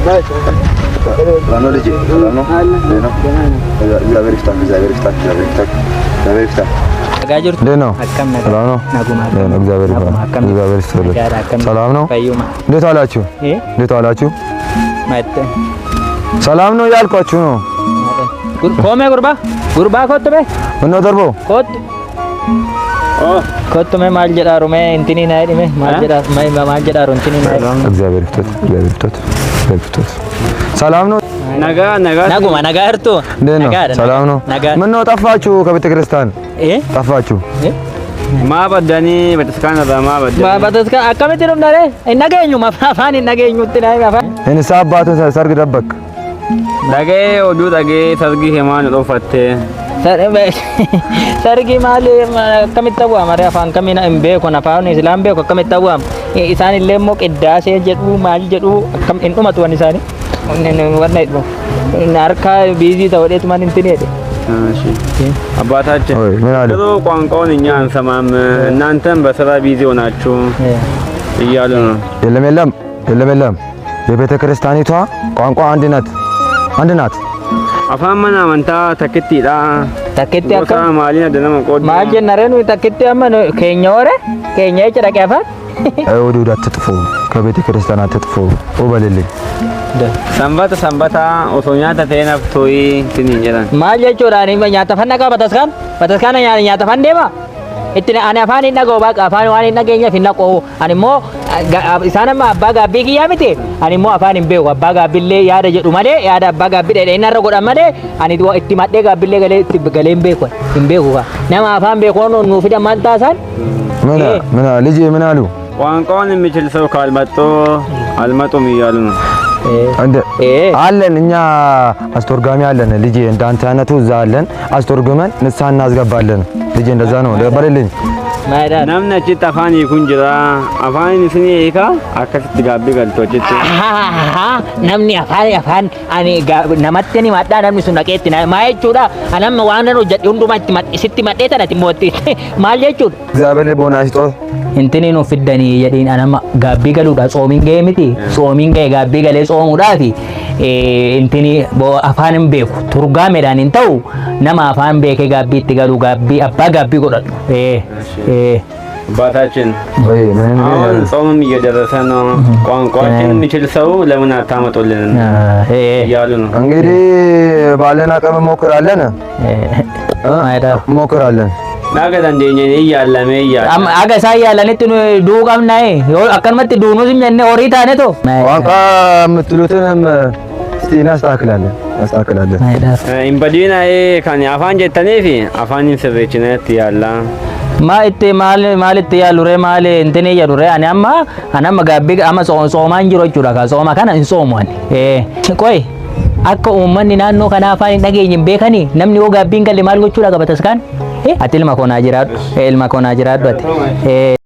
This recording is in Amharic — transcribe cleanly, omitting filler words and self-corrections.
Rano ልጅ rano ነው እግዚአብሔር ይፍታ እግዚአብሔር ይፍታ እግዚአብሔር ይፍታ እግዚአብሔር ይፍታ ጋጅር ነው ሰላም ነው እግዚአብሔር ይፍታ እግዚአብሔር ይፍታ ሰላም ነው እንዴት አላችሁ እንዴት አላችሁ ሰላም ነው ያልኳችሁ ነው ቆሜ ጉርባ ኮትበ ምን ነው ደርቦ ኮትበ ማልጀዳሩ ሜ እንቲኒ ናይዲ ሜ ማልጀዳሩ እንቲኒ ናይዲ እግዚአብሔር ይፍታ እግዚአብሔር ይፍታ ሰላም ነው ነጋርቱ ሰላም ነው ምን ነው ጠፋችሁ ከቤተ ክርስቲያን ጠፋችሁ ማበዳኒ በተስካና በተስካና አከመት ነው እንዳለ እናገኙ ማፋፋን እናገኙ ትናይ ማፋ እንሳ አባቱ ሰርግ ደበቅ ዳጌ ወዱ ዳጌ ሰርግ ሄማን ዶፈተ ሰርግ ማል ከመጣው አማራ አፋን ከመና እምቤ ኮና ፋውን እስላም ቤ ከመጣው ኢሳን ለሞ ቅዳሴ ጀዱ ማል ጀዱ ከም እንዱመቱ ወንሳኒ ወርናይ ነው ናርካ ቢዚ ተወዴት ማን እንትን ሄደ እሺ አባታችን ጥሩ ቋንቋውን እኛ አንሰማም እናንተም በስራ ቢዚ ሆናችሁ እያሉ ነው የለም የቤተ ክርስቲያኒቷ ቋንቋ አንድ ናት አፋመና መንታ ተከቲዳ ተከቲ አካ ማሊና ደነመ ቆድ ማጀነረኑ ተከቲ አመነ ከኛ ወረ ከኛ ይጨረቀፋ ወዱዳ ተጥፎ ከቤተ ክርስቲያን ተጥፎ ወበልልኝ ሰንበታ ኦሶኛታ ተነፍቶይ ትንጀራን ማጀቾራኒ ኛታ ፈነቃ በተስካና ኛታ ፈንዴማ እትነ አና አፋን ነጎ ባቃ አፋን ዋኒ ነገኛ ፊነቆ አኒሞ ኢሳነማ አባ ጋቢ ኪያሚቴ አኒሞ አፋን ቤው አባ ጋቢሌ ያደ ጀዱ ማዴ ያደ አባ ጋቢ ደደ እናረ ጎዳ ማዴ አኒ ዶ እtti ማዴ ጋቢሌ ገሌ ቤኮ ቤኮ ነማ አፋን ቤኮ ነው ኑ ፊዳ ማንታሳን ምን ልጅ ምን አሉ ቋንቋውን የሚችል ሰው አልመጡም እያሉ ነው አለን እኛ አስተርጓሚ አለን ልጅ እንዳንተ አይነቱ እዛ አለን አስተርጉመን ንስሐ እናስገባለን ልጅ እንደዛ ነው ደበረልኝ namna citta afani kunjira afani sini eka akkasitti gaabbi galtochitti namni afaan ani namatte ni madda namni sun naqeetti maa jechuudha anamma waan hojjedhe hundumatti sitti madhee tanati mootti maal jechuudha እግዚአብሔር ቦናሽቶ intini no fiddani jedhin anamma gaabbi galuudha soomin ga'e miti soomin ga'e gaabbi galee soomuudhaafi intini afaanin beeku turgaameedhaan hin ta'u nama afaan beekee gaabbiitti galu gaabbii abbaa gaabbii godhadhu አባታችን አሁን ጾምም እየደረሰ ነው ቋንቋችን የሚችል ሰው ለምን አታመጡልን እያሉ ነው እንግዲህ ባለን አቅም ሞክራለን ናገዳ እንደኛ ይያላሜ አገሳ ያላለት ዱቃምናይ አከንመት ዱኑስ ምን ኦሪታ ነቶ ቋንቋ የምትሉትንም ስቲና አስተካክላለን ኢምባዲና ካኒ አፋን ጀተኔፊ አፋን ስርችነት ያላ ma itti maal itti yaalure maal intini yaalure ani amma gaabbi amma soomaan jiru jechuudha ka sooma kana hin soomuwan qoy akka uummanni naannoo kana afaan hin dhageenye beekani namni yoo gaabbiin galle maal gochuudha qabatas kan ati ilma koonaa jiraadhu ati